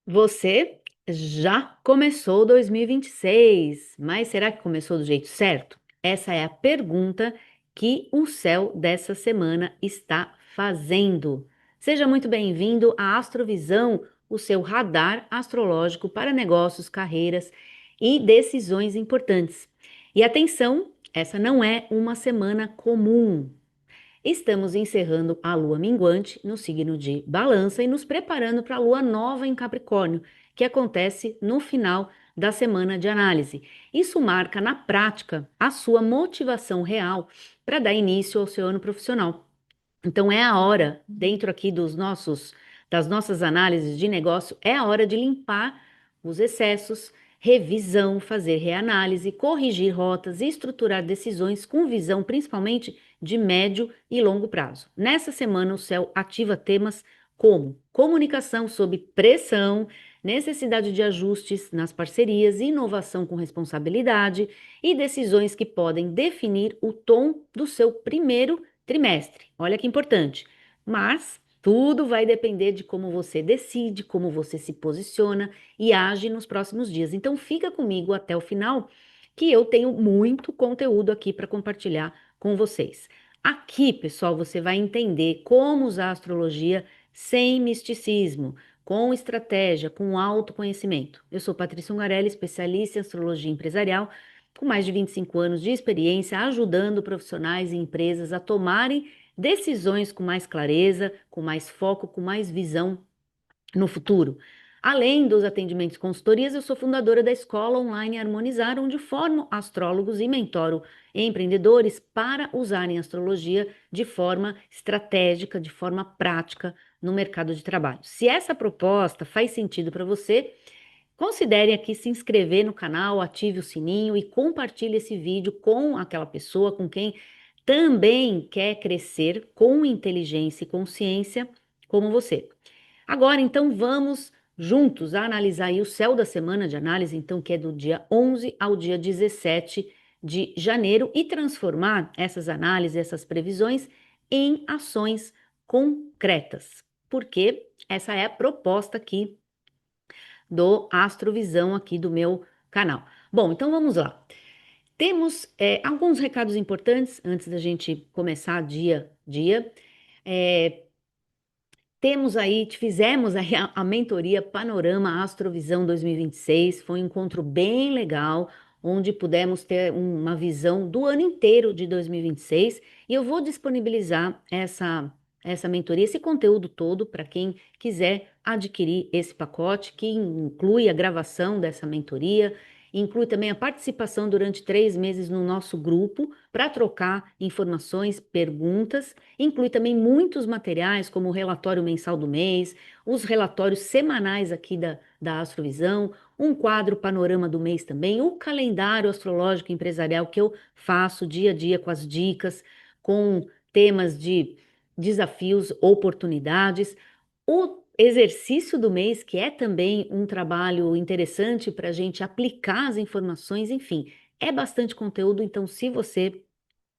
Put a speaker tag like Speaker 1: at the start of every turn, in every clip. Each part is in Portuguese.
Speaker 1: Você já começou 2026, mas será que começou do jeito certo? Essa é a pergunta que o céu dessa semana está fazendo. Seja muito bem-vindo à Astrovisão, o seu radar astrológico para negócios, carreiras e decisões importantes. E atenção, essa não é uma semana comum. Estamos encerrando a lua minguante no signo de Balança e nos preparando para a lua nova em Capricórnio, que acontece no final da semana de análise. Isso marca na prática a sua motivação real para dar início ao seu ano profissional. Então é a hora, dentro aqui das nossas análises de negócio, é a hora de limpar os excessos, revisão, fazer reanálise, corrigir rotas e estruturar decisões com visão principalmente de médio e longo prazo. Nessa semana o céu ativa temas como comunicação sob pressão, necessidade de ajustes nas parcerias, inovação com responsabilidade e decisões que podem definir o tom do seu primeiro trimestre. Olha que importante. Mas tudo vai depender de como você decide, como você se posiciona e age nos próximos dias. Então fica comigo até o final, que eu tenho muito conteúdo aqui para compartilhar com vocês. Aqui, pessoal, você vai entender como usar a astrologia sem misticismo, com estratégia, com autoconhecimento. Eu sou Patrícia Ungarelli, especialista em astrologia empresarial, com mais de 25 anos de experiência, ajudando profissionais e empresas a tomarem decisões com mais clareza, com mais foco, com mais visão no futuro. Além dos atendimentos e consultorias, eu sou fundadora da Escola Online Harmonizar, onde formo astrólogos e mentoro empreendedores para usarem a astrologia de forma estratégica, de forma prática no mercado de trabalho. Se essa proposta faz sentido para você, considere aqui se inscrever no canal, ative o sininho e compartilhe esse vídeo com aquela pessoa com quem também quer crescer com inteligência e consciência como você. Agora, então, vamos juntos analisar aí o céu da semana de análise, então, que é do dia 11 ao dia 17 de janeiro e transformar essas análises, essas previsões em ações concretas. Porque essa é a proposta aqui do Astrovisão aqui do meu canal. Bom, então vamos lá. Temos alguns recados importantes antes da gente começar dia a dia. É, fizemos aí a mentoria Panorama Astrovisão 2026. Foi um encontro bem legal, onde pudemos ter uma visão do ano inteiro de 2026. E eu vou disponibilizar essa mentoria, esse conteúdo todo, para quem quiser adquirir esse pacote, que inclui a gravação dessa mentoria, inclui também a participação durante 3 meses no nosso grupo, para trocar informações, perguntas. Inclui também muitos materiais, como o relatório mensal do mês, os relatórios semanais aqui da Astrovisão, um quadro panorama do mês também, o calendário astrológico empresarial que eu faço dia a dia com as dicas, com temas de desafios, oportunidades, o exercício do mês, que é também um trabalho interessante para a gente aplicar as informações, enfim, é bastante conteúdo. Então, se você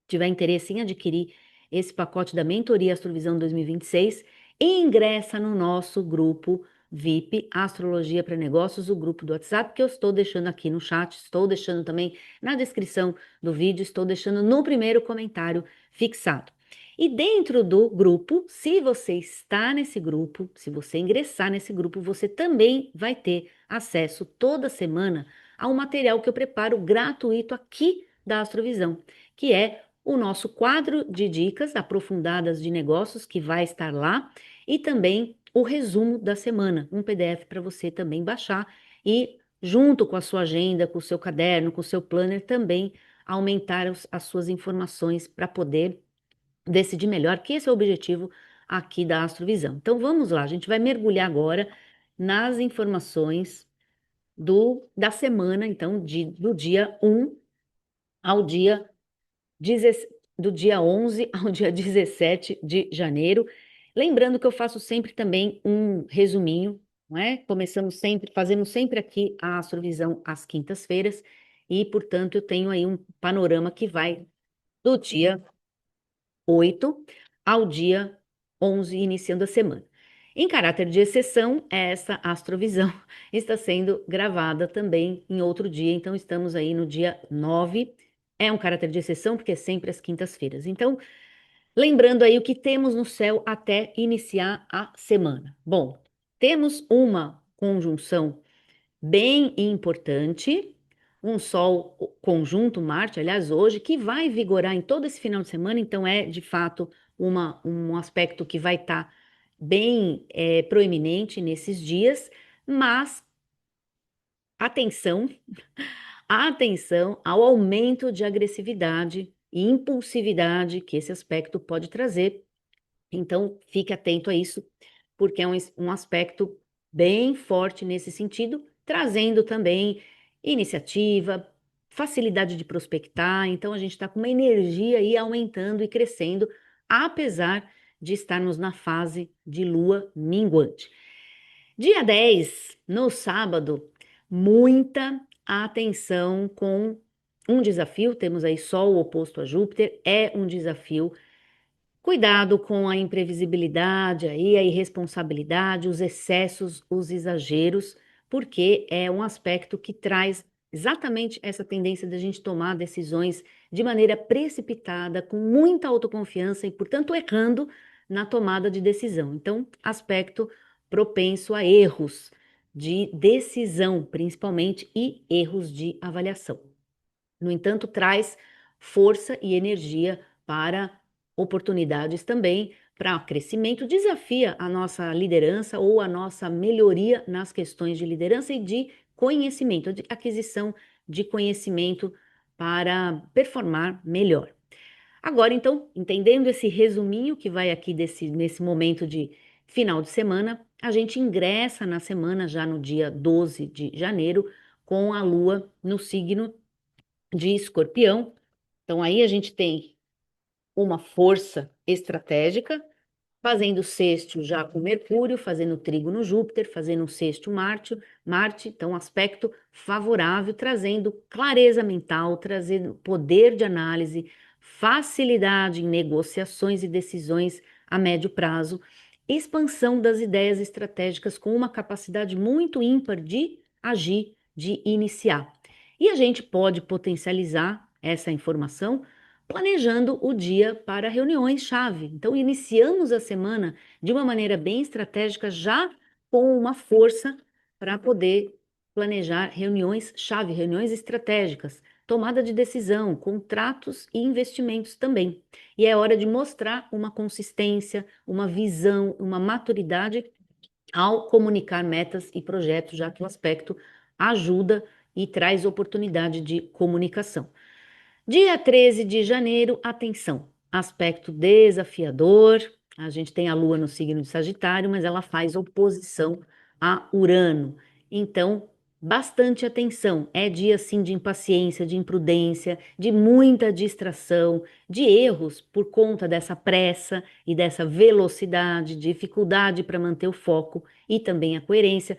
Speaker 1: tiver interesse em adquirir esse pacote da Mentoria Astrovisão 2026, ingressa no nosso grupo VIP Astrologia para Negócios, o grupo do WhatsApp, que eu estou deixando aqui no chat, estou deixando também na descrição do vídeo, estou deixando no primeiro comentário fixado. E dentro do grupo, se você está nesse grupo, se você ingressar nesse grupo, você também vai ter acesso toda semana ao material que eu preparo gratuito aqui da Astrovisão, que é o nosso quadro de dicas aprofundadas de negócios, que vai estar lá, e também o resumo da semana, um PDF para você também baixar e, junto com a sua agenda, com o seu caderno, com o seu planner, também aumentar as suas informações para poder decidir melhor, que esse é o objetivo aqui da Astrovisão. Então vamos lá, a gente vai mergulhar agora nas informações da semana, então, do dia 1 ao dia 16 do dia 11 ao dia 17 de janeiro. Lembrando que eu faço sempre também um resuminho, não é? Fazemos sempre aqui a astrovisão às quintas-feiras e, portanto, eu tenho aí um panorama que vai do dia 8 ao dia 11, iniciando a semana. Em caráter de exceção, essa astrovisão está sendo gravada também em outro dia, então estamos aí no dia 9. É um caráter de exceção porque é sempre às quintas-feiras. Então, lembrando aí o que temos no céu até iniciar a semana. Bom, temos uma conjunção bem importante, um Sol conjunto Marte, aliás, hoje, que vai vigorar em todo esse final de semana, então é de fato um aspecto que vai estar bem proeminente nesses dias, mas atenção, atenção ao aumento de agressividade e impulsividade que esse aspecto pode trazer. Então, fique atento a isso, porque é um aspecto bem forte nesse sentido, trazendo também iniciativa, facilidade de prospectar. Então, a gente está com uma energia aí aumentando e crescendo, apesar de estarmos na fase de lua minguante. Dia 10, no sábado, muita atenção com um desafio. Temos aí Sol oposto a Júpiter, é um desafio. Cuidado com a imprevisibilidade aí, a irresponsabilidade, os excessos, os exageros, porque é um aspecto que traz exatamente essa tendência da gente tomar decisões de maneira precipitada, com muita autoconfiança e, portanto, errando na tomada de decisão. Então, aspecto propenso a erros de decisão, principalmente, e erros de avaliação. No entanto, traz força e energia para oportunidades também, para crescimento, desafia a nossa liderança ou a nossa melhoria nas questões de liderança e de conhecimento, de aquisição de conhecimento para performar melhor. Agora, então, entendendo esse resuminho que vai aqui nesse momento de final de semana, a gente ingressa na semana já no dia 12 de janeiro com a Lua no signo de Escorpião. Então, aí a gente tem uma força estratégica, fazendo sexto já com Mercúrio, fazendo trigo no Júpiter, fazendo um sexto Marte, então um aspecto favorável, trazendo clareza mental, trazendo poder de análise, facilidade em negociações e decisões a médio prazo, expansão das ideias estratégicas com uma capacidade muito ímpar de agir, de iniciar. E a gente pode potencializar essa informação planejando o dia para reuniões-chave. Então, iniciamos a semana de uma maneira bem estratégica, já com uma força para poder planejar reuniões-chave, reuniões estratégicas, tomada de decisão, contratos e investimentos também. E é hora de mostrar uma consistência, uma visão, uma maturidade ao comunicar metas e projetos, já que o aspecto ajuda e traz oportunidade de comunicação. Dia 13 de janeiro, atenção, aspecto desafiador. A gente tem a Lua no signo de Sagitário, mas ela faz oposição a Urano. Então, bastante atenção. É dia sim de impaciência, de imprudência, de muita distração, de erros por conta dessa pressa e dessa velocidade, dificuldade para manter o foco e também a coerência.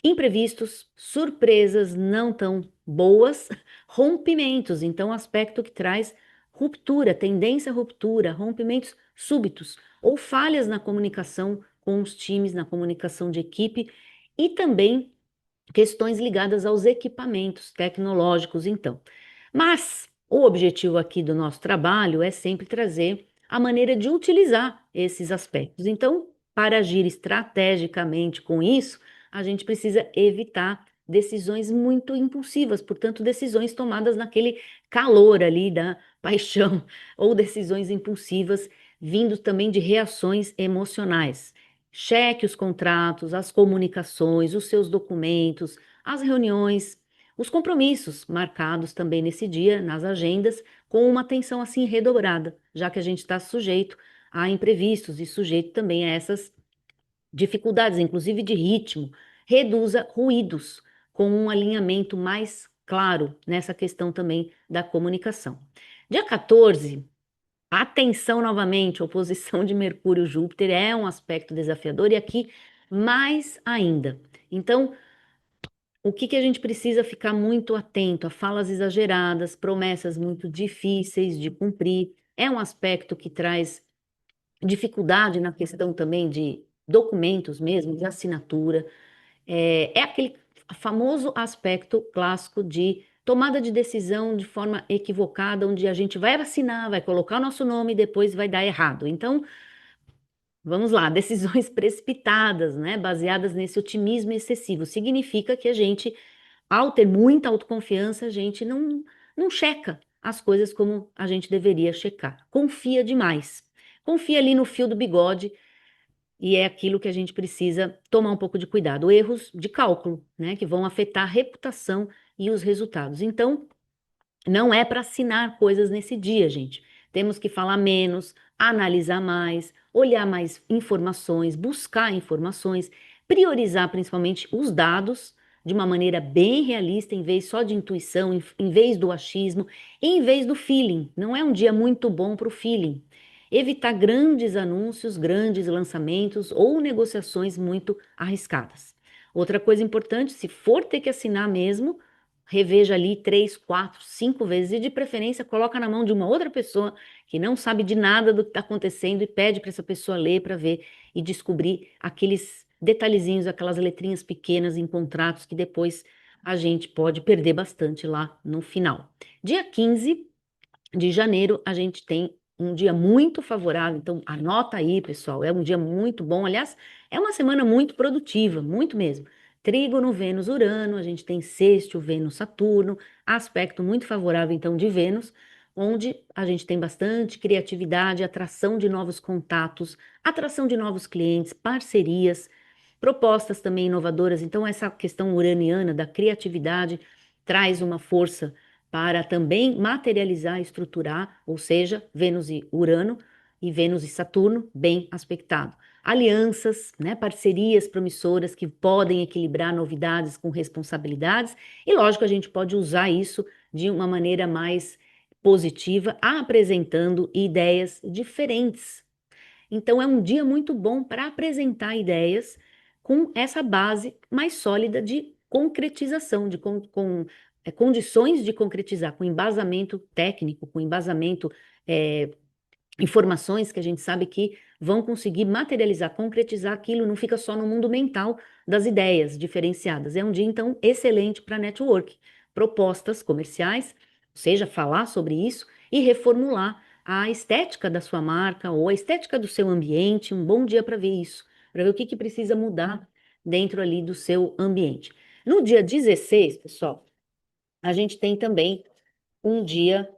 Speaker 1: Imprevistos, surpresas não tão boas, rompimentos, então aspecto que traz ruptura, tendência à ruptura, rompimentos súbitos ou falhas na comunicação com os times, na comunicação de equipe e também questões ligadas aos equipamentos tecnológicos, então. Mas o objetivo aqui do nosso trabalho é sempre trazer a maneira de utilizar esses aspectos. Então, para agir estrategicamente com isso, a gente precisa evitar decisões muito impulsivas, portanto, decisões tomadas naquele calor ali da paixão, ou decisões impulsivas vindo também de reações emocionais. Cheque os contratos, as comunicações, os seus documentos, as reuniões, os compromissos marcados também nesse dia, nas agendas, com uma atenção assim redobrada, já que a gente está sujeito a imprevistos e sujeito também a essas dificuldades, inclusive de ritmo. Reduza ruídos, com um alinhamento mais claro nessa questão também da comunicação. Dia 14. Atenção novamente, oposição de Mercúrio-Júpiter é um aspecto desafiador e aqui mais ainda. Então, o que que a gente precisa ficar muito atento a falas exageradas, promessas muito difíceis de cumprir. É um aspecto que traz dificuldade na questão também de documentos mesmo, de assinatura. É aquele famoso aspecto clássico de tomada de decisão de forma equivocada, onde a gente vai assinar, vai colocar o nosso nome e depois vai dar errado. Então, vamos lá, decisões precipitadas, né, baseadas nesse otimismo excessivo, significa que a gente, ao ter muita autoconfiança, a gente não checa as coisas como a gente deveria checar. Confia demais. Confia ali no fio do bigode e é aquilo que a gente precisa tomar um pouco de cuidado. Erros de cálculo, né, que vão afetar a reputação e os resultados. Então, não é para assinar coisas nesse dia, gente. Temos que falar menos, analisar mais, olhar mais informações, buscar informações, priorizar principalmente os dados de uma maneira bem realista, em vez só de intuição, em vez do achismo, em vez do feeling. Não é um dia muito bom para o feeling. Evitar grandes anúncios, grandes lançamentos ou negociações muito arriscadas. Outra coisa importante, se for ter que assinar mesmo, reveja ali 3, 4, 5 vezes e de preferência coloca na mão de uma outra pessoa que não sabe de nada do que está acontecendo e pede para essa pessoa ler para ver e descobrir aqueles detalhezinhos, aquelas letrinhas pequenas em contratos que depois a gente pode perder bastante lá no final. Dia 15 de janeiro, a gente tem um dia muito favorável, então anota aí, pessoal, é um dia muito bom. Aliás, é uma semana muito produtiva, muito mesmo. Trígono, Vênus, Urano, a gente tem sexto, Vênus, Saturno, aspecto muito favorável, então, de Vênus, onde a gente tem bastante criatividade, atração de novos contatos, atração de novos clientes, parcerias, propostas também inovadoras. Então, essa questão uraniana da criatividade traz uma força para também materializar, estruturar, ou seja, Vênus e Urano e Vênus e Saturno bem aspectado. Alianças, né, parcerias promissoras que podem equilibrar novidades com responsabilidades, e lógico, a gente pode usar isso de uma maneira mais positiva, apresentando ideias diferentes. Então, é um dia muito bom para apresentar ideias com essa base mais sólida de concretização, condições de concretizar, com embasamento técnico, com embasamento, é, informações que a gente sabe que vão conseguir materializar, concretizar aquilo, não fica só no mundo mental das ideias diferenciadas. É um dia, então, excelente para network, propostas comerciais, ou seja, falar sobre isso e reformular a estética da sua marca ou a estética do seu ambiente. Um bom dia para ver isso, para ver o que que precisa mudar dentro ali do seu ambiente. No dia 16, pessoal, a gente tem também um dia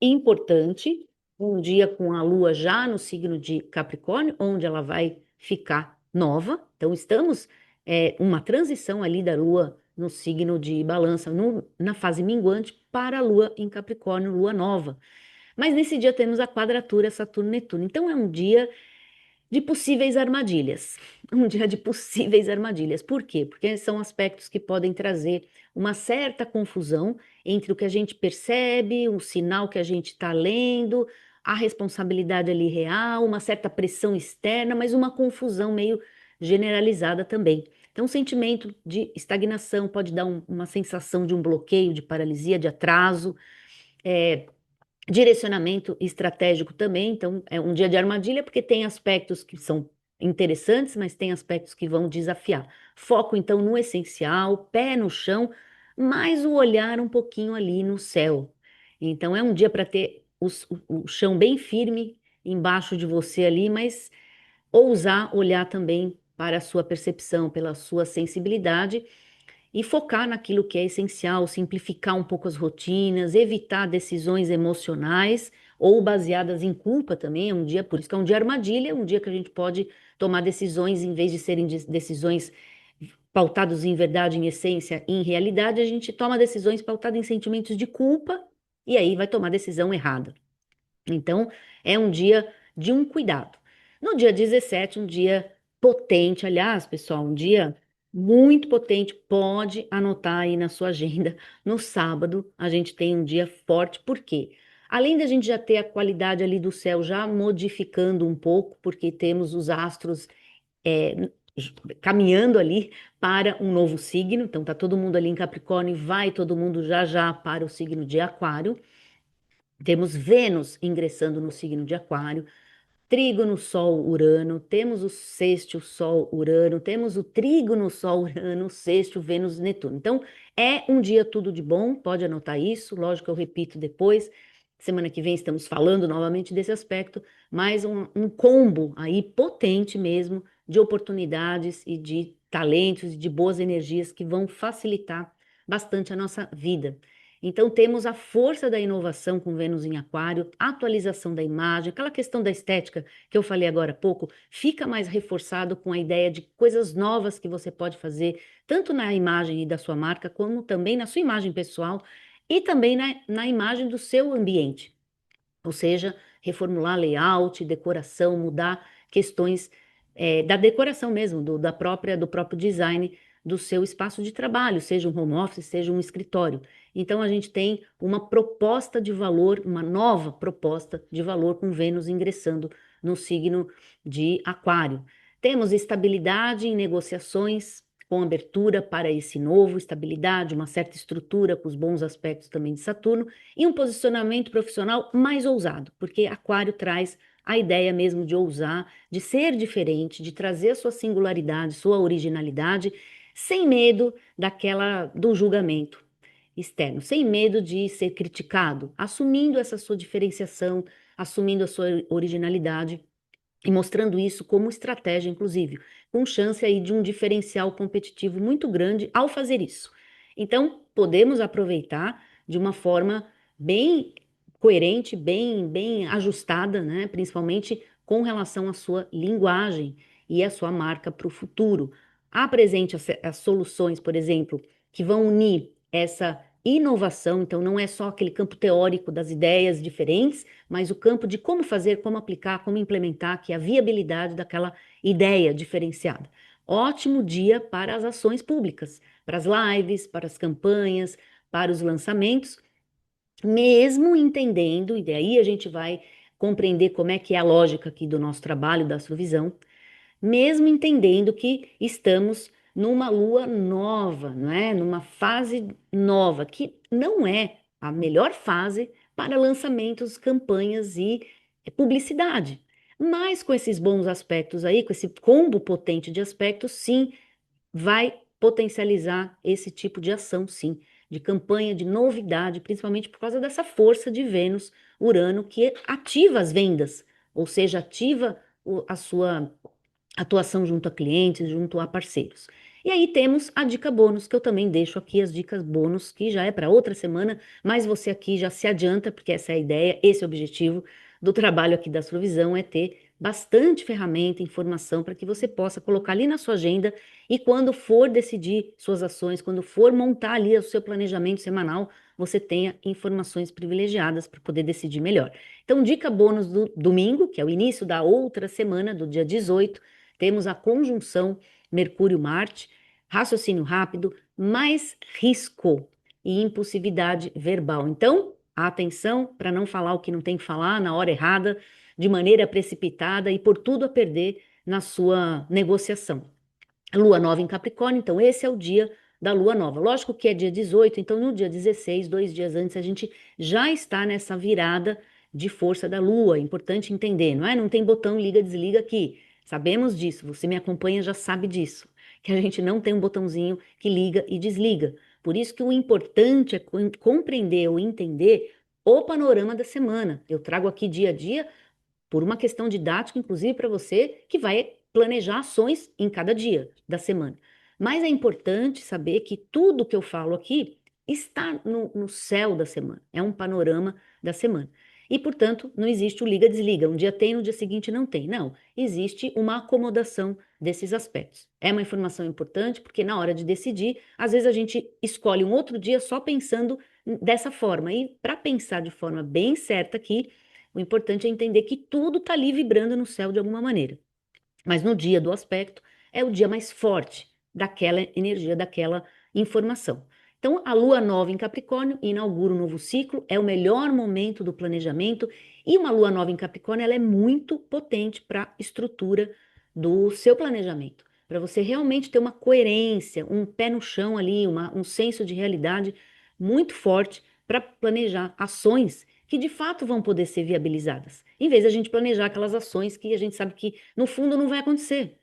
Speaker 1: importante, um dia com a Lua já no signo de Capricórnio, onde ela vai ficar nova. Então, estamos uma transição ali da Lua no signo de Balança, na fase minguante, para a Lua em Capricórnio, Lua nova. Mas nesse dia temos a quadratura Saturno-Netuno. Então, é um dia de possíveis armadilhas. Um dia de possíveis armadilhas. Por quê? Porque são aspectos que podem trazer uma certa confusão entre o que a gente percebe, o sinal que a gente está lendo, a responsabilidade ali real, uma certa pressão externa, mas uma confusão meio generalizada também. Então, um sentimento de estagnação pode dar uma sensação de um bloqueio, de paralisia, de atraso. É, Direcionamento estratégico também, então é um dia de armadilha porque tem aspectos que são interessantes, mas tem aspectos que vão desafiar. Foco então no essencial, pé no chão, mas o olhar um pouquinho ali no céu. Então é um dia para ter o chão bem firme embaixo de você ali, mas ousar olhar também para a sua percepção, pela sua sensibilidade e focar naquilo que é essencial, simplificar um pouco as rotinas, evitar decisões emocionais ou baseadas em culpa também. É um dia, por isso que é um dia armadilha, um dia que a gente pode tomar decisões em vez de serem decisões pautadas em verdade, em essência, em realidade, a gente toma decisões pautadas em sentimentos de culpa e aí vai tomar decisão errada. Então, é um dia de um cuidado. No dia 17, um dia potente, aliás, pessoal, um dia muito potente, pode anotar aí na sua agenda. No sábado, a gente tem um dia forte, por quê? Além da gente já ter a qualidade ali do céu já modificando um pouco, porque temos os astros é, caminhando ali para um novo signo, então tá todo mundo ali em Capricórnio e vai todo mundo já já para o signo de Aquário. Temos Vênus ingressando no signo de Aquário, trígono Sol-Urano, temos o sextil Sol-Urano, temos o trígono Sol-Urano, sextil Vênus-Netuno. Então, é um dia tudo de bom, pode anotar isso, lógico que eu repito depois. Semana que vem estamos falando novamente desse aspecto, mas um combo aí potente mesmo de oportunidades e de talentos e de boas energias que vão facilitar bastante a nossa vida. Então, temos a força da inovação com Vênus em Aquário, atualização da imagem, aquela questão da estética que eu falei agora há pouco, fica mais reforçado com a ideia de coisas novas que você pode fazer, tanto na imagem da sua marca, como também na sua imagem pessoal e também na imagem do seu ambiente. Ou seja, reformular layout, decoração, mudar questões da decoração mesmo, do próprio design do seu espaço de trabalho, seja um home office, seja um escritório. Então, a gente tem uma proposta de valor, uma nova proposta de valor com Vênus ingressando no signo de Aquário. Temos estabilidade em negociações, com abertura para esse novo, estabilidade, uma certa estrutura com os bons aspectos também de Saturno e um posicionamento profissional mais ousado, porque Aquário traz a ideia mesmo de ousar, de ser diferente, de trazer a sua singularidade, sua originalidade, sem medo do julgamento externo, sem medo de ser criticado, assumindo essa sua diferenciação, assumindo a sua originalidade e mostrando isso como estratégia, inclusive, com chance aí de um diferencial competitivo muito grande ao fazer isso. Então, podemos aproveitar de uma forma bem coerente, bem ajustada, né? Principalmente com relação à sua linguagem e à sua marca para o futuro. Apresente as soluções, por exemplo, que vão unir essa inovação, então não é só aquele campo teórico das ideias diferentes, mas o campo de como fazer, como aplicar, como implementar, que é a viabilidade daquela ideia diferenciada. Ótimo dia para as ações públicas, para as lives, para as campanhas, para os lançamentos, mesmo entendendo, e daí a gente vai compreender como é que é a lógica aqui do nosso trabalho, da sua visão, mesmo entendendo que estamos numa lua nova, não é? Numa fase nova, que não é a melhor fase para lançamentos, campanhas e publicidade. Mas com esses bons aspectos aí, com esse combo potente de aspectos, sim, vai potencializar esse tipo de ação, sim, de campanha, de novidade, principalmente por causa dessa força de Vênus, Urano, que ativa as vendas, ou seja, ativa a sua atuação junto a clientes, junto a parceiros. E aí temos a dica bônus, que eu também deixo aqui as dicas bônus, que já é para outra semana, mas você aqui já se adianta, porque essa é a ideia, esse é o objetivo do trabalho aqui da Astrovisão, é ter bastante ferramenta, informação para que você possa colocar ali na sua agenda e quando for decidir suas ações, quando for montar ali o seu planejamento semanal, você tenha informações privilegiadas para poder decidir melhor. Então, dica bônus do domingo, que é o início da outra semana, do dia 18, temos a conjunção Mercúrio-Marte, raciocínio rápido, mais risco e impulsividade verbal. Então, atenção para não falar o que não tem que falar na hora errada, de maneira precipitada e por tudo a perder na sua negociação. Lua nova em Capricórnio, então esse é o dia da lua nova. Lógico que é dia 18, então no dia 16, 2 dias antes, a gente já está nessa virada de força da lua. É importante entender, não é? Não tem botão liga, desliga aqui. Sabemos disso, você me acompanha já sabe disso, que a gente não tem um botãozinho que liga e desliga. Por isso que o importante é compreender ou entender o panorama da semana. Eu trago aqui dia a dia por uma questão didática, inclusive para você que vai planejar ações em cada dia da semana. Mas é importante saber que tudo que eu falo aqui está no céu da semana, é um panorama da semana. E, portanto, não existe o liga-desliga. Um dia tem, no dia seguinte não tem. Não, existe uma acomodação desses aspectos. É uma informação importante porque, na hora de decidir, às vezes a gente escolhe um outro dia só pensando dessa forma. E para pensar de forma bem certa aqui, o importante é entender que tudo está ali vibrando no céu de alguma maneira. Mas no dia do aspecto é o dia mais forte daquela energia, daquela informação. Então, a lua nova em Capricórnio inaugura um novo ciclo, é o melhor momento do planejamento, e uma lua nova em Capricórnio ela é muito potente para a estrutura do seu planejamento, para você realmente ter uma coerência, um pé no chão ali, um senso de realidade muito forte para planejar ações que de fato vão poder ser viabilizadas. em vez de a gente planejar aquelas ações que a gente sabe que no fundo não vai acontecer.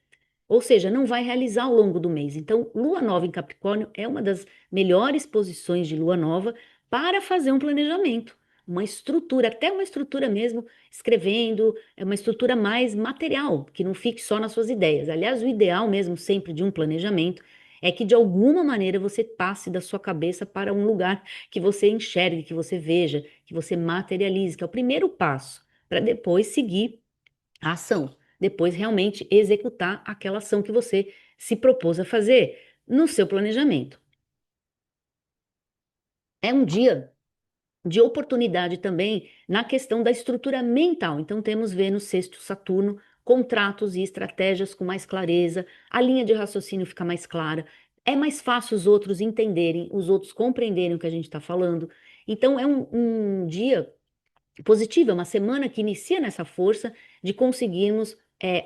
Speaker 1: Ou seja, não vai realizar ao longo do mês. Então, lua nova em Capricórnio é uma das melhores posições de lua nova para fazer um planejamento, uma estrutura, até uma estrutura mesmo, escrevendo, é uma estrutura mais material, que não fique só nas suas ideias. Aliás, o ideal mesmo sempre de um planejamento é que de alguma maneira você passe da sua cabeça para um lugar que você enxergue, que você veja, que você materialize, que é o primeiro passo, para depois seguir a ação, depois realmente executar aquela ação que você se propôs a fazer no seu planejamento. É um dia de oportunidade também na questão da estrutura mental. Então, temos Vênus, sexto Saturno, contratos e estratégias com mais clareza, a linha de raciocínio fica mais clara, é mais fácil os outros entenderem, os outros compreenderem o que a gente está falando. Então, é um dia positiva, é uma semana que inicia nessa força de conseguirmos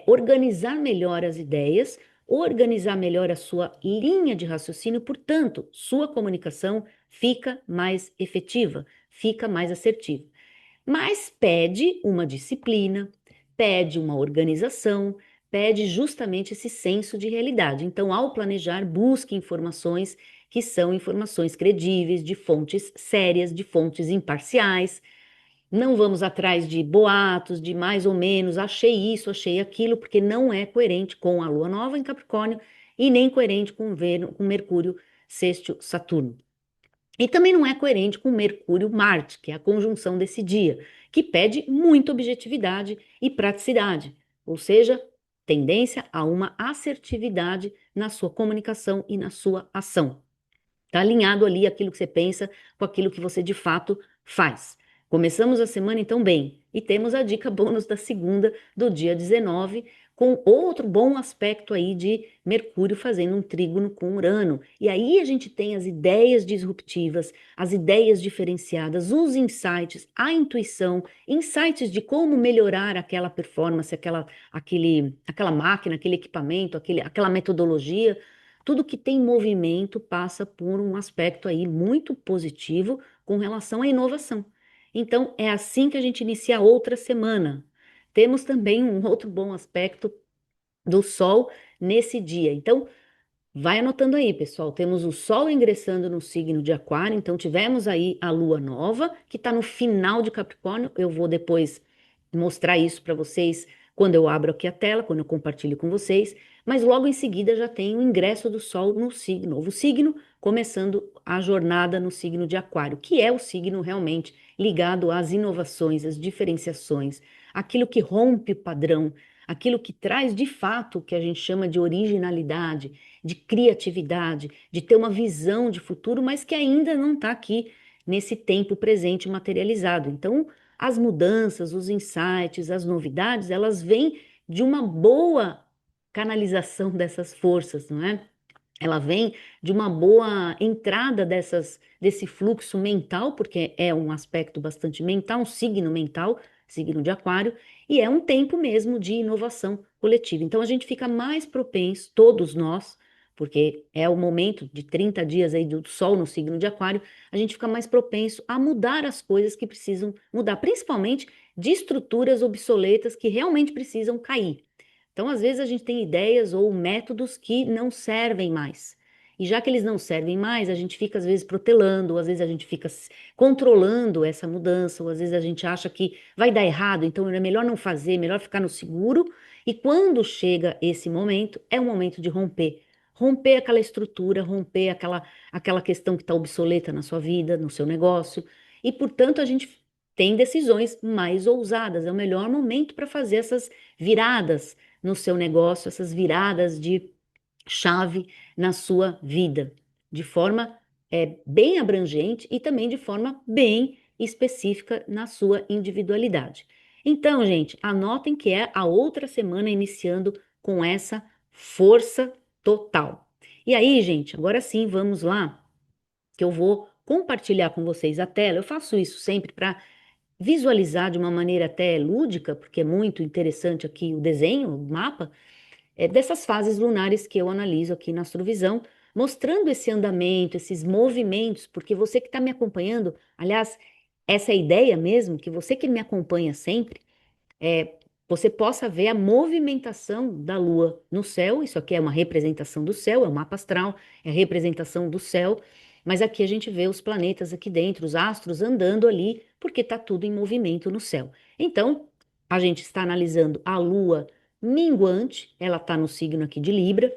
Speaker 1: organizar melhor as ideias, organizar melhor a sua linha de raciocínio, portanto, sua comunicação fica mais efetiva, fica mais assertiva. Mas pede uma disciplina, pede uma organização, pede justamente esse senso de realidade. Então, ao planejar, busque informações que são informações credíveis, de fontes sérias, de fontes imparciais. Não vamos atrás de boatos, de mais ou menos, achei isso, achei aquilo, porque não é coerente com a Lua Nova em Capricórnio e nem coerente com Vênus, com Mercúrio sextil Saturno. E também não é coerente com Mercúrio-Marte, que é a conjunção desse dia, que pede muita objetividade e praticidade, ou seja, tendência a uma assertividade na sua comunicação e na sua ação. Está alinhado ali aquilo que você pensa com aquilo que você de fato faz. Começamos a semana então bem e temos a dica bônus da segunda do dia 19 com outro bom aspecto aí de Mercúrio fazendo um trígono com Urano. E aí a gente tem as ideias disruptivas, as ideias diferenciadas, os insights, a intuição, insights de como melhorar aquela performance, aquela máquina, aquele equipamento, aquela metodologia. Tudo que tem movimento passa por um aspecto aí muito positivo com relação à inovação. Então, é assim que a gente inicia a outra semana. Temos também um outro bom aspecto do Sol nesse dia. Então, vai anotando aí, pessoal. Temos o Sol ingressando no signo de Aquário, então tivemos aí a Lua nova, que está no final de Capricórnio. Eu vou depois mostrar isso para vocês quando eu abro aqui a tela, quando eu compartilho com vocês. Mas logo em seguida já tem o ingresso do Sol no signo, novo signo, começando a jornada no signo de Aquário, que é o signo realmente ligado às inovações, às diferenciações, aquilo que rompe o padrão, aquilo que traz de fato o que a gente chama de originalidade, de criatividade, de ter uma visão de futuro, mas que ainda não está aqui nesse tempo presente materializado. Então, as mudanças, os insights, as novidades, elas vêm de uma boa canalização dessas forças, não é? Ela vem de uma boa entrada desse fluxo mental, porque é um aspecto bastante mental, um signo mental, signo de Aquário, e é um tempo mesmo de inovação coletiva. Então a gente fica mais propenso, todos nós, porque é o momento de 30 dias aí do Sol no signo de Aquário, a gente fica mais propenso a mudar as coisas que precisam mudar, principalmente de estruturas obsoletas que realmente precisam cair. Então, às vezes, a gente tem ideias ou métodos que não servem mais. E já que eles não servem mais, a gente fica, às vezes, protelando, ou às vezes a gente fica controlando essa mudança, ou às vezes a gente acha que vai dar errado, então é melhor não fazer, melhor ficar no seguro. E quando chega esse momento, é o momento de romper. Romper aquela estrutura, romper aquela questão que está obsoleta na sua vida, no seu negócio. E, portanto, a gente tem decisões mais ousadas. É o melhor momento para fazer essas viradas no seu negócio, essas viradas de chave na sua vida, de forma bem abrangente e também de forma bem específica na sua individualidade. Então, gente, anotem que é a outra semana iniciando com essa força total. E aí, gente, agora sim, vamos lá, que eu vou compartilhar com vocês a tela. Eu faço isso sempre para visualizar de uma maneira até lúdica, porque é muito interessante aqui o desenho, o mapa, dessas fases lunares que eu analiso aqui na astrovisão, mostrando esse andamento, esses movimentos, porque você que está me acompanhando, aliás, essa é a ideia mesmo, que você que me acompanha sempre, você possa ver a movimentação da Lua no céu. Isso aqui é uma representação do céu, é um mapa astral, é a representação do céu. Mas aqui a gente vê os planetas aqui dentro, os astros andando ali, porque está tudo em movimento no céu. Então, a gente está analisando a Lua minguante, ela está no signo aqui de Libra,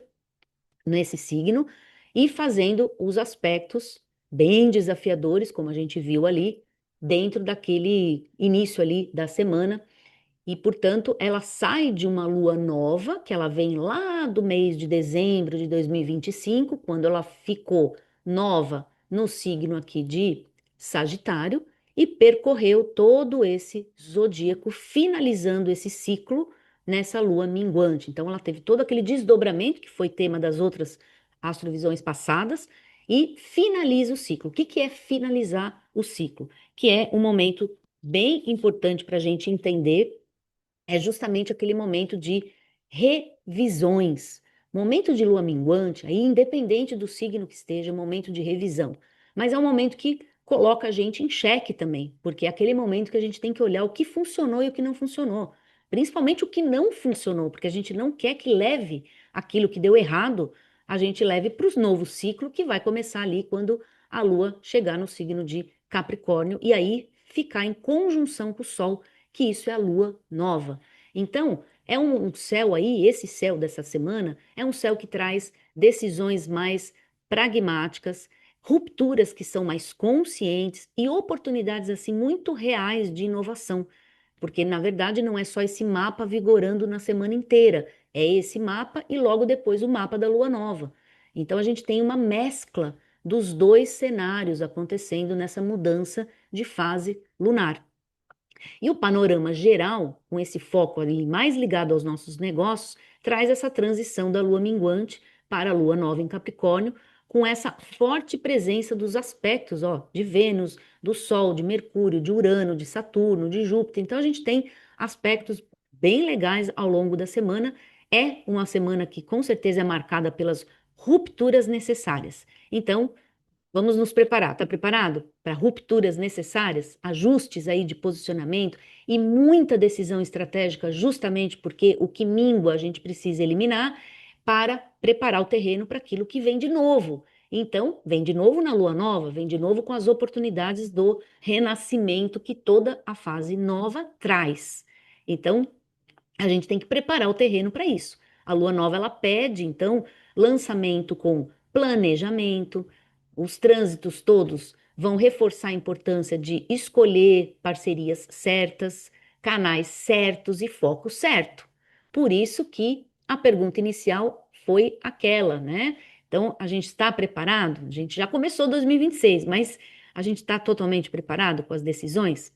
Speaker 1: nesse signo, e fazendo os aspectos bem desafiadores, como a gente viu ali, dentro daquele início ali da semana e, portanto, ela sai de uma lua nova, que ela vem lá do mês de dezembro de 2025, quando ela ficou nova no signo aqui de Sagitário, e percorreu todo esse zodíaco, finalizando esse ciclo nessa lua minguante. Então, ela teve todo aquele desdobramento, que foi tema das outras astrovisões passadas, e finaliza o ciclo. O que que é finalizar o ciclo? Que é um momento bem importante para a gente entender é justamente aquele momento de revisões. Momento de lua minguante, aí independente do signo que esteja, é um momento de revisão. Mas é um momento que coloca a gente em xeque também, porque é aquele momento que a gente tem que olhar o que funcionou e o que não funcionou. Principalmente o que não funcionou, porque a gente não quer que leve aquilo que deu errado, a gente leve para o novo ciclo que vai começar ali quando a lua chegar no signo de Capricórnio e aí ficar em conjunção com o Sol, que isso é a lua nova. Então, é um céu aí, esse céu dessa semana, é um céu que traz decisões mais pragmáticas, rupturas que são mais conscientes e oportunidades assim muito reais de inovação. Porque, na verdade, não é só esse mapa vigorando na semana inteira, é esse mapa e logo depois o mapa da lua nova. Então, a gente tem uma mescla dos dois cenários acontecendo nessa mudança de fase lunar. E o panorama geral, com esse foco ali mais ligado aos nossos negócios, traz essa transição da lua minguante para a lua nova em Capricórnio, com essa forte presença dos aspectos, ó, de Vênus, do Sol, de Mercúrio, de Urano, de Saturno, de Júpiter. Então a gente tem aspectos bem legais ao longo da semana. É uma semana que com certeza é marcada pelas rupturas necessárias. Então, vamos nos preparar. Está preparado para rupturas necessárias, ajustes aí de posicionamento e muita decisão estratégica, justamente porque o que mingua a gente precisa eliminar para preparar o terreno para aquilo que vem de novo. Então, vem de novo na lua nova, vem de novo com as oportunidades do renascimento que toda a fase nova traz. Então, a gente tem que preparar o terreno para isso. A lua nova ela pede, então, lançamento com planejamento. Os trânsitos todos vão reforçar a importância de escolher parcerias certas, canais certos e foco certo. Por isso que a pergunta inicial foi aquela, né? Então, a gente está preparado? A gente já começou 2026, mas a gente está totalmente preparado com as decisões?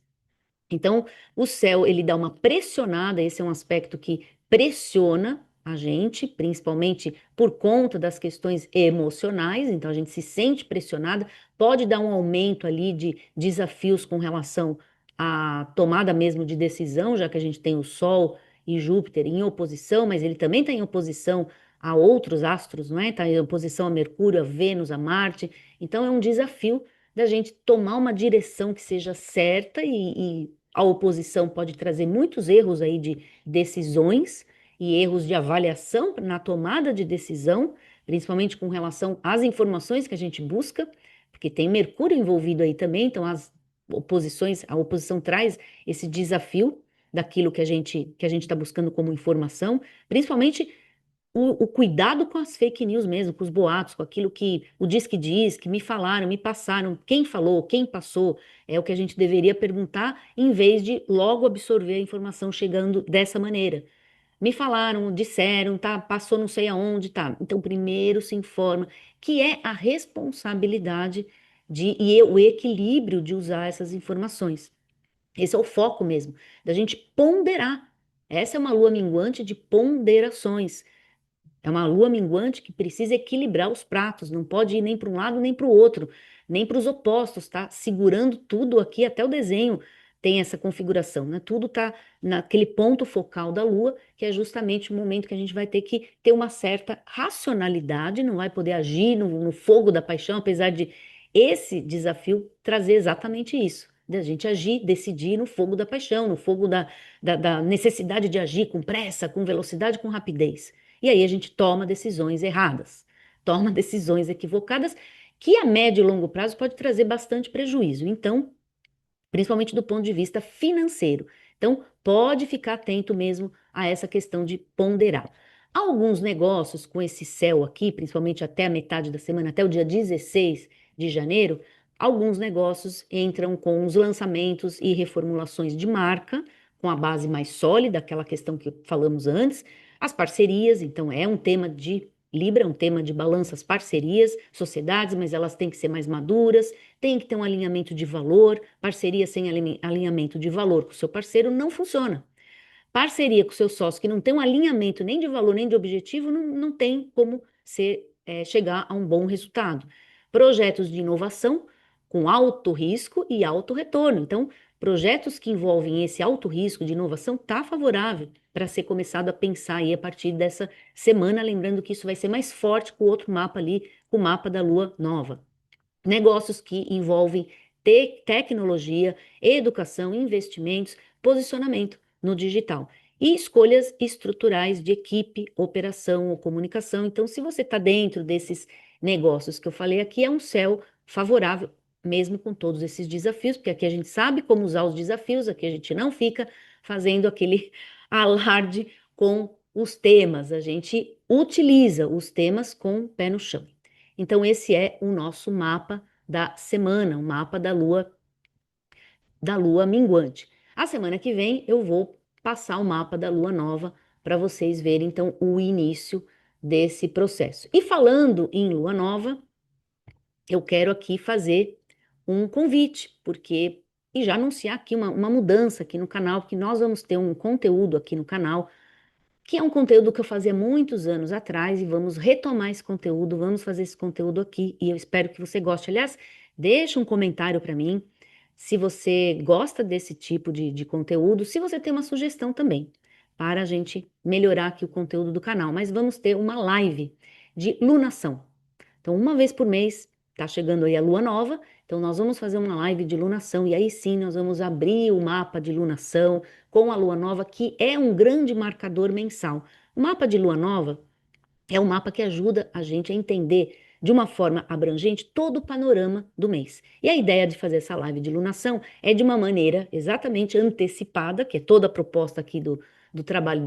Speaker 1: Então, o céu, ele dá uma pressionada, esse é um aspecto que pressiona a gente, principalmente por conta das questões emocionais, então a gente se sente pressionada, pode dar um aumento ali de desafios com relação à tomada mesmo de decisão, já que a gente tem o Sol e Júpiter em oposição, mas ele também está em oposição a outros astros, não é? Está em oposição a Mercúrio, a Vênus, a Marte, então é um desafio da gente tomar uma direção que seja certa e a oposição pode trazer muitos erros aí de decisões e erros de avaliação na tomada de decisão, principalmente com relação às informações que a gente busca, porque tem Mercúrio envolvido aí também, então as oposições, a oposição traz esse desafio daquilo que a gente está buscando como informação, principalmente o cuidado com as fake news mesmo, com os boatos, com aquilo que o diz que diz, que me falaram, me passaram, quem falou, quem passou, é o que a gente deveria perguntar, em vez de logo absorver a informação chegando dessa maneira. Me falaram, disseram, tá, passou não sei aonde, tá. Então, primeiro se informa, que é a responsabilidade e o equilíbrio de usar essas informações. Esse é o foco mesmo, da gente ponderar. Essa é uma lua minguante de ponderações. É uma lua minguante que precisa equilibrar os pratos, não pode ir nem para um lado nem para o outro, nem para os opostos, tá? Segurando tudo aqui, até o desenho tem essa configuração, né? Tudo tá naquele ponto focal da lua, que é justamente o momento que a gente vai ter que ter uma certa racionalidade, não vai poder agir no fogo da paixão, apesar de esse desafio trazer exatamente isso. da gente agir, decidir no fogo da paixão, no fogo da necessidade de agir com pressa, com velocidade, com rapidez. E aí a gente toma decisões erradas, toma decisões equivocadas, que a médio e longo prazo pode trazer bastante prejuízo. Então, principalmente do ponto de vista financeiro. Então, pode ficar atento mesmo a essa questão de ponderar. Alguns negócios com esse céu aqui, principalmente até a metade da semana, até o dia 16 de janeiro, alguns negócios entram com os lançamentos e reformulações de marca, com a base mais sólida, aquela questão que falamos antes, as parcerias, então é um tema de Libra, é um tema de balanças, parcerias, sociedades, mas elas têm que ser mais maduras, tem que ter um alinhamento de valor. Parceria sem alinhamento de valor com o seu parceiro não funciona. Parceria com o seu sócio que não tem um alinhamento nem de valor nem de objetivo, não tem como chegar a um bom resultado. Projetos de inovação com alto risco e alto retorno. Então, projetos que envolvem esse alto risco de inovação está favorável para ser começado a pensar aí a partir dessa semana, lembrando que isso vai ser mais forte com o outro mapa ali, com o mapa da lua nova. Negócios que envolvem tecnologia, educação, investimentos, posicionamento no digital. E escolhas estruturais de equipe, operação ou comunicação. Então, se você está dentro desses negócios que eu falei aqui, é um céu favorável, mesmo com todos esses desafios, porque aqui a gente sabe como usar os desafios, aqui a gente não fica fazendo aquele alarde com os temas, a gente utiliza os temas com o pé no chão. Então, esse é o nosso mapa da semana, o mapa da lua minguante. A semana que vem eu vou passar o mapa da lua nova para vocês verem então o início desse processo. E falando em lua nova, eu quero aqui fazer um convite, porque e já anunciar aqui uma mudança aqui no canal, porque nós vamos ter um conteúdo aqui no canal que é um conteúdo que eu fazia muitos anos atrás e vamos retomar esse conteúdo, vamos fazer esse conteúdo aqui e eu espero que você goste. Aliás, deixa um comentário para mim se você gosta desse tipo de conteúdo, se você tem uma sugestão também para a gente melhorar aqui o conteúdo do canal. Mas vamos ter uma live de lunação. Então, uma vez por mês, tá chegando aí a lua nova, então nós vamos fazer uma live de lunação e aí sim nós vamos abrir o mapa de lunação com a lua nova, que é um grande marcador mensal. O mapa de lua nova é um mapa que ajuda a gente a entender de uma forma abrangente todo o panorama do mês. E a ideia de fazer essa live de lunação é de uma maneira exatamente antecipada, que é toda a proposta aqui do trabalho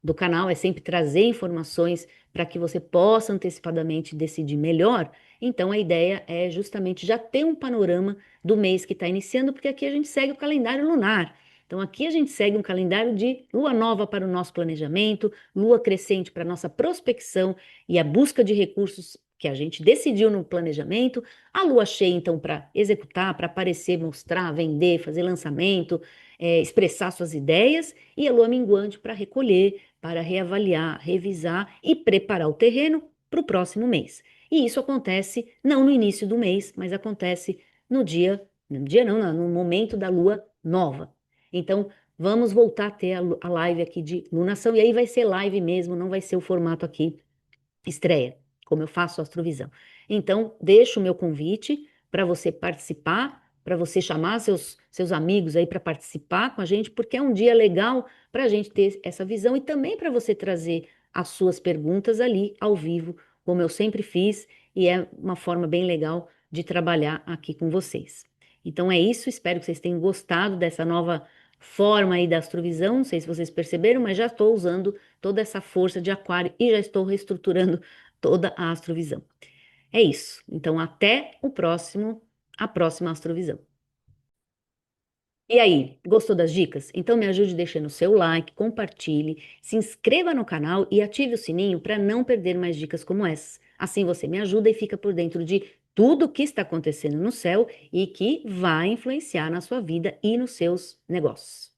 Speaker 1: do canal, é sempre trazer informações para que você possa antecipadamente decidir melhor. Então a ideia é justamente já ter um panorama do mês que está iniciando, porque aqui a gente segue o calendário lunar. Então aqui a gente segue um calendário de lua nova para o nosso planejamento, lua crescente para a nossa prospecção e a busca de recursos que a gente decidiu no planejamento, a lua cheia, então, para executar, para aparecer, mostrar, vender, fazer lançamento, expressar suas ideias, e a lua minguante para recolher, para reavaliar, revisar e preparar o terreno para o próximo mês. E isso acontece não no início do mês, mas acontece no dia não, no momento da lua nova. Então, vamos voltar a ter a live aqui de lunação, e aí vai ser live mesmo, não vai ser o formato aqui estreia, como eu faço astrovisão. Então, deixo o meu convite para você participar, para você chamar seus amigos aí para participar com a gente, porque é um dia legal para a gente ter essa visão e também para você trazer as suas perguntas ali ao vivo, como eu sempre fiz, e é uma forma bem legal de trabalhar aqui com vocês. Então é isso, espero que vocês tenham gostado dessa nova forma aí da astrovisão, não sei se vocês perceberam, mas já estou usando toda essa força de aquário e já estou reestruturando toda a astrovisão. É isso. Então, até a próxima astrovisão. E aí, gostou das dicas? Então me ajude deixando o seu like, compartilhe, se inscreva no canal e ative o sininho para não perder mais dicas como essas. Assim você me ajuda e fica por dentro de tudo o que está acontecendo no céu e que vai influenciar na sua vida e nos seus negócios.